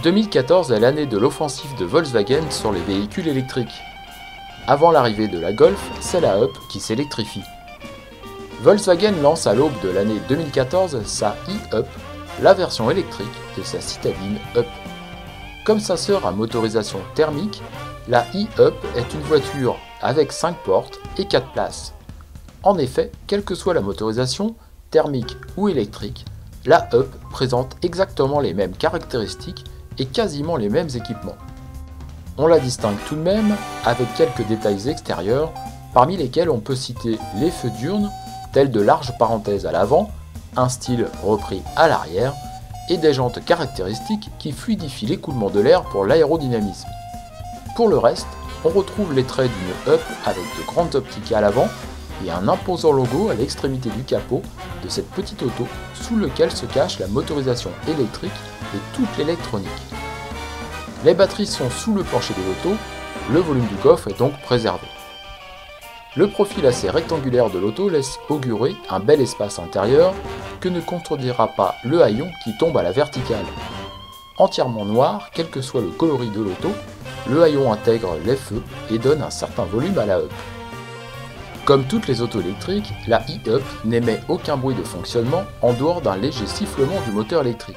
2014 est l'année de l'offensive de Volkswagen sur les véhicules électriques. Avant l'arrivée de la Golf, c'est la Up qui s'électrifie. Volkswagen lance à l'aube de l'année 2014 sa e-Up, la version électrique de sa citadine Up. Comme sa sœur à motorisation thermique, la e-Up est une voiture avec 5 portes et 4 places. En effet, quelle que soit la motorisation, thermique ou électrique, la Up présente exactement les mêmes caractéristiques et quasiment les mêmes équipements. On la distingue tout de même avec quelques détails extérieurs, parmi lesquels on peut citer les feux diurnes, tels de larges parenthèses à l'avant, un style repris à l'arrière, et des jantes caractéristiques qui fluidifient l'écoulement de l'air pour l'aérodynamisme. Pour le reste, on retrouve les traits d'une Up avec de grandes optiques à l'avant et un imposant logo à l'extrémité du capot de cette petite auto sous lequel se cache la motorisation électrique et toute l'électronique. Les batteries sont sous le plancher de l'auto, le volume du coffre est donc préservé. Le profil assez rectangulaire de l'auto laisse augurer un bel espace intérieur que ne contredira pas le haillon qui tombe à la verticale. Entièrement noir, quel que soit le coloris de l'auto, le haillon intègre les feux et donne un certain volume à la Up. Comme toutes les autos électriques, la e-Up n'émet aucun bruit de fonctionnement en dehors d'un léger sifflement du moteur électrique.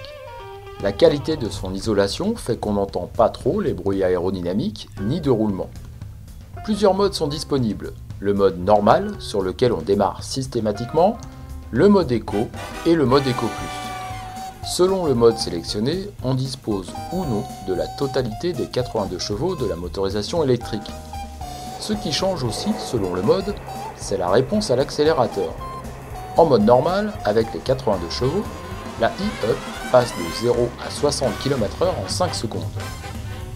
La qualité de son isolation fait qu'on n'entend pas trop les bruits aérodynamiques ni de roulement. Plusieurs modes sont disponibles, le mode normal sur lequel on démarre systématiquement, le mode éco et le mode éco plus. Selon le mode sélectionné, on dispose ou non de la totalité des 82 chevaux de la motorisation électrique. Ce qui change aussi selon le mode, c'est la réponse à l'accélérateur. En mode normal, avec les 82 chevaux, la e-Up passe de 0 à 60 km/h en 5 secondes.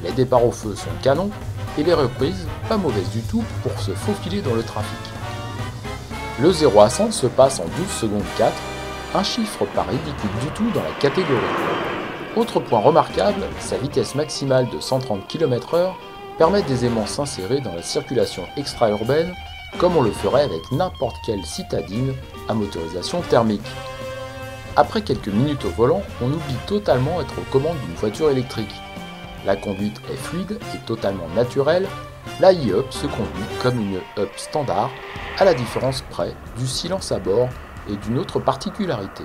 Les départs au feu sont canons et les reprises pas mauvaises du tout pour se faufiler dans le trafic. Le 0 à 100 se passe en 12 secondes 4, un chiffre pas ridicule du tout dans la catégorie. Autre point remarquable, sa vitesse maximale de 130 km/h permet d'aisément s'insérer dans la circulation extra-urbaine comme on le ferait avec n'importe quelle citadine à motorisation thermique. Après quelques minutes au volant, on oublie totalement être aux commandes d'une voiture électrique. La conduite est fluide et totalement naturelle, la e-Up se conduit comme une Up standard, à la différence près du silence à bord et d'une autre particularité.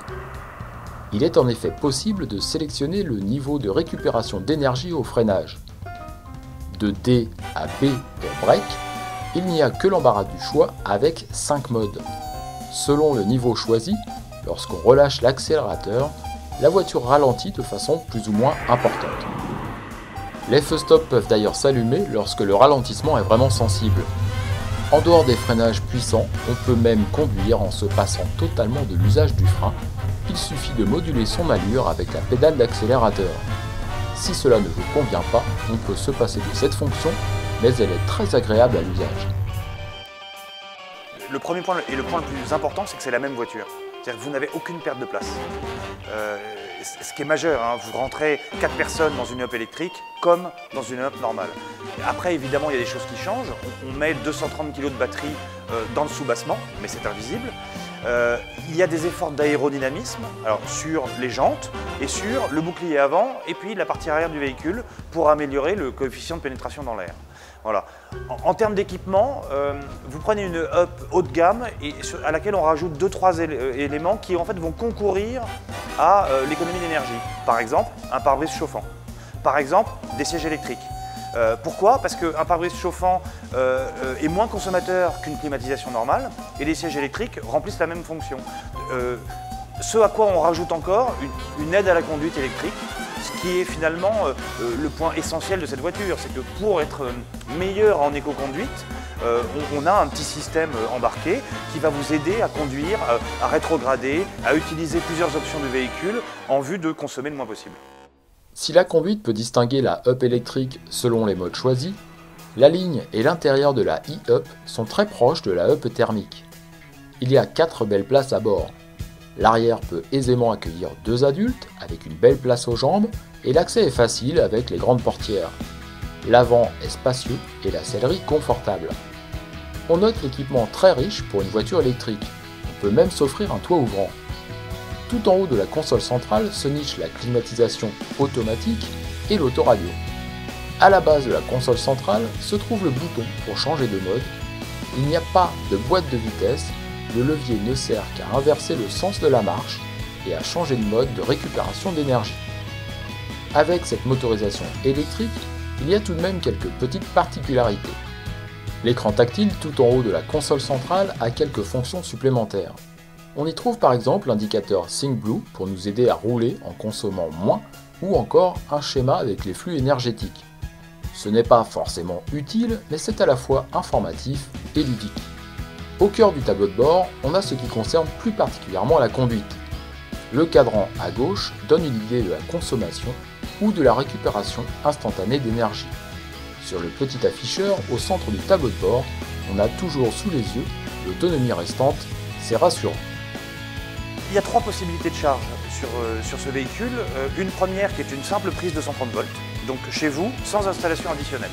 Il est en effet possible de sélectionner le niveau de récupération d'énergie au freinage. De D à B pour break, il n'y a que l'embarras du choix avec 5 modes. Selon le niveau choisi, lorsqu'on relâche l'accélérateur, la voiture ralentit de façon plus ou moins importante. Les feux stop peuvent d'ailleurs s'allumer lorsque le ralentissement est vraiment sensible. En dehors des freinages puissants, on peut même conduire en se passant totalement de l'usage du frein. Il suffit de moduler son allure avec la pédale d'accélérateur. Si cela ne vous convient pas, on peut se passer de cette fonction, mais elle est très agréable à l'usage. Le premier point et le point le plus important, c'est que c'est la même voiture. C'est-à-dire que vous n'avez aucune perte de place. Ce qui est majeur, hein, vous rentrez 4 personnes dans une Up électrique comme dans une Up normale. Après, évidemment, il y a des choses qui changent. On met 230 kg de batterie dans le sous-bassement, mais c'est invisible. Il y a des efforts d'aérodynamisme sur les jantes et sur le bouclier avant et puis la partie arrière du véhicule pour améliorer le coefficient de pénétration dans l'air. Voilà. En termes d'équipement, vous prenez une Up haut de gamme et à laquelle on rajoute 2-3 éléments qui en fait vont concourir à l'économie d'énergie. Par exemple, un pare-brise chauffant. Par exemple, des sièges électriques. Pourquoi? Parce qu'un pare-brise chauffant est moins consommateur qu'une climatisation normale et les sièges électriques remplissent la même fonction. Ce à quoi on rajoute encore une aide à la conduite électrique, ce qui est finalement le point essentiel de cette voiture, c'est que pour être meilleur en éco-conduite, on a un petit système embarqué qui va vous aider à conduire, à rétrograder, à utiliser plusieurs options de véhicule en vue de consommer le moins possible. Si la conduite peut distinguer la Up électrique selon les modes choisis, la ligne et l'intérieur de la e-Up sont très proches de la Up thermique. Il y a 4 belles places à bord. L'arrière peut aisément accueillir 2 adultes avec une belle place aux jambes et l'accès est facile avec les grandes portières. L'avant est spacieux et la sellerie confortable. On note l'équipement très riche pour une voiture électrique. On peut même s'offrir un toit ouvrant. Tout en haut de la console centrale se niche la climatisation automatique et l'autoradio. À la base de la console centrale se trouve le bouton pour changer de mode. Il n'y a pas de boîte de vitesse, le levier ne sert qu'à inverser le sens de la marche et à changer de mode de récupération d'énergie. Avec cette motorisation électrique, il y a tout de même quelques petites particularités. L'écran tactile tout en haut de la console centrale a quelques fonctions supplémentaires. On y trouve par exemple l'indicateur ThinkBlue pour nous aider à rouler en consommant moins, ou encore un schéma avec les flux énergétiques. Ce n'est pas forcément utile, mais c'est à la fois informatif et ludique. Au cœur du tableau de bord, on a ce qui concerne plus particulièrement la conduite. Le cadran à gauche donne une idée de la consommation ou de la récupération instantanée d'énergie. Sur le petit afficheur au centre du tableau de bord, on a toujours sous les yeux l'autonomie restante, c'est rassurant. Il y a 3 possibilités de charge sur ce véhicule. Une première qui est une simple prise de 130 volts, donc chez vous, sans installation additionnelle,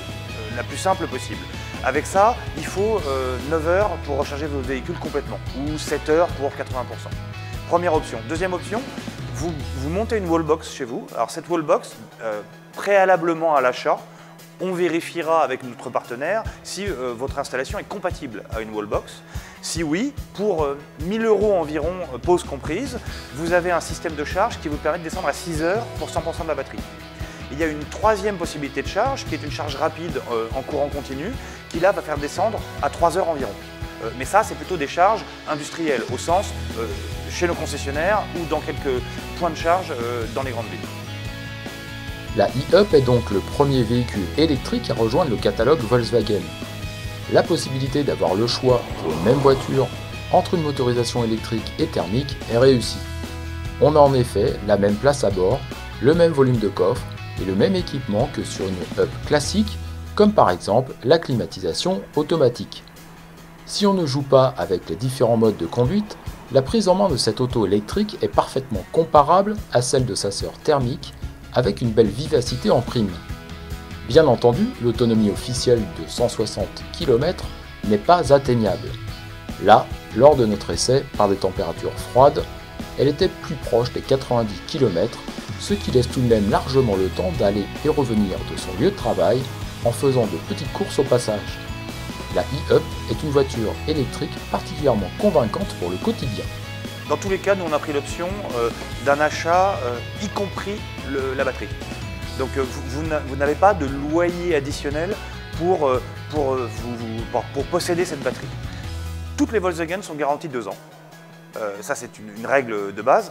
la plus simple possible. Avec ça, il faut 9 heures pour recharger votre véhicule complètement, ou 7 heures pour 80%. Première option. Deuxième option, vous montez une wallbox chez vous. Alors cette wallbox, préalablement à l'achat, on vérifiera avec notre partenaire si votre installation est compatible à une wallbox. Si oui, pour 1000 € environ, pause comprise, vous avez un système de charge qui vous permet de descendre à 6 heures pour 100% de la batterie. Il y a une troisième possibilité de charge qui est une charge rapide en courant continu qui là va faire descendre à 3 heures environ. Mais ça, c'est plutôt des charges industrielles, au sens chez nos concessionnaires ou dans quelques points de charge dans les grandes villes. La e-Up est donc le premier véhicule électrique à rejoindre le catalogue Volkswagen. La possibilité d'avoir le choix pour une même voiture entre une motorisation électrique et thermique est réussie. On a en effet la même place à bord, le même volume de coffre et le même équipement que sur une Up classique, comme par exemple la climatisation automatique. Si on ne joue pas avec les différents modes de conduite, la prise en main de cette auto électrique est parfaitement comparable à celle de sa sœur thermique, avec une belle vivacité en prime. Bien entendu, l'autonomie officielle de 160 km n'est pas atteignable. Là, lors de notre essai, par des températures froides, elle était plus proche des 90 km, ce qui laisse tout de même largement le temps d'aller et revenir de son lieu de travail en faisant de petites courses au passage. La e-Up est une voiture électrique particulièrement convaincante pour le quotidien. Dans tous les cas, nous on a pris l'option d'un achat y compris la batterie. Donc vous n'avez pas de loyer additionnel pour posséder cette batterie. Toutes les Volkswagen sont garanties 2 ans. Ça c'est une règle de base.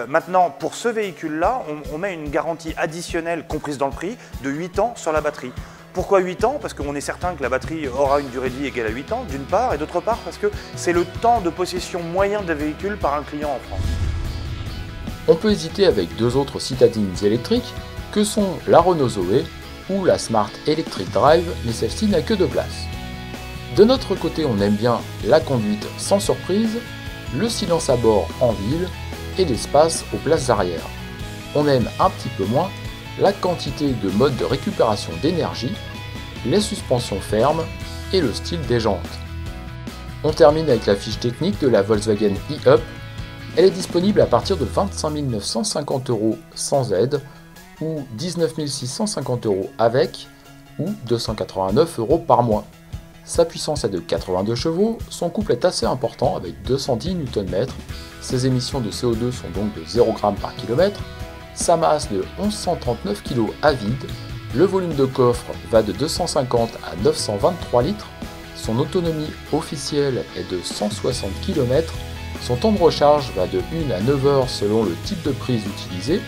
Maintenant, pour ce véhicule-là, on met une garantie additionnelle comprise dans le prix de 8 ans sur la batterie. Pourquoi 8 ans? Parce qu'on est certain que la batterie aura une durée de vie égale à 8 ans, d'une part, et d'autre part parce que c'est le temps de possession moyen d'un véhicule par un client en France. On peut hésiter avec 2 autres citadines électriques que sont la Renault Zoé ou la Smart Electric Drive, mais celle-ci n'a que 2 places. De notre côté, on aime bien la conduite sans surprise, le silence à bord en ville et l'espace aux places arrière. On aime un petit peu moins la quantité de modes de récupération d'énergie, les suspensions fermes et le style des jantes. On termine avec la fiche technique de la Volkswagen e-Up. Elle est disponible à partir de 25 950 € sans aide, ou 19 650 € avec, ou 289 € par mois. Sa puissance est de 82 chevaux, son couple est assez important avec 210 Nm, ses émissions de CO2 sont donc de 0 g par km, sa masse de 1139 kg à vide, le volume de coffre va de 250 à 923 litres, son autonomie officielle est de 160 km, son temps de recharge va de 1 à 9 heures selon le type de prise utilisée,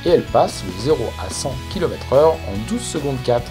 et elle passe de 0 à 100 km/h en 12 secondes 4.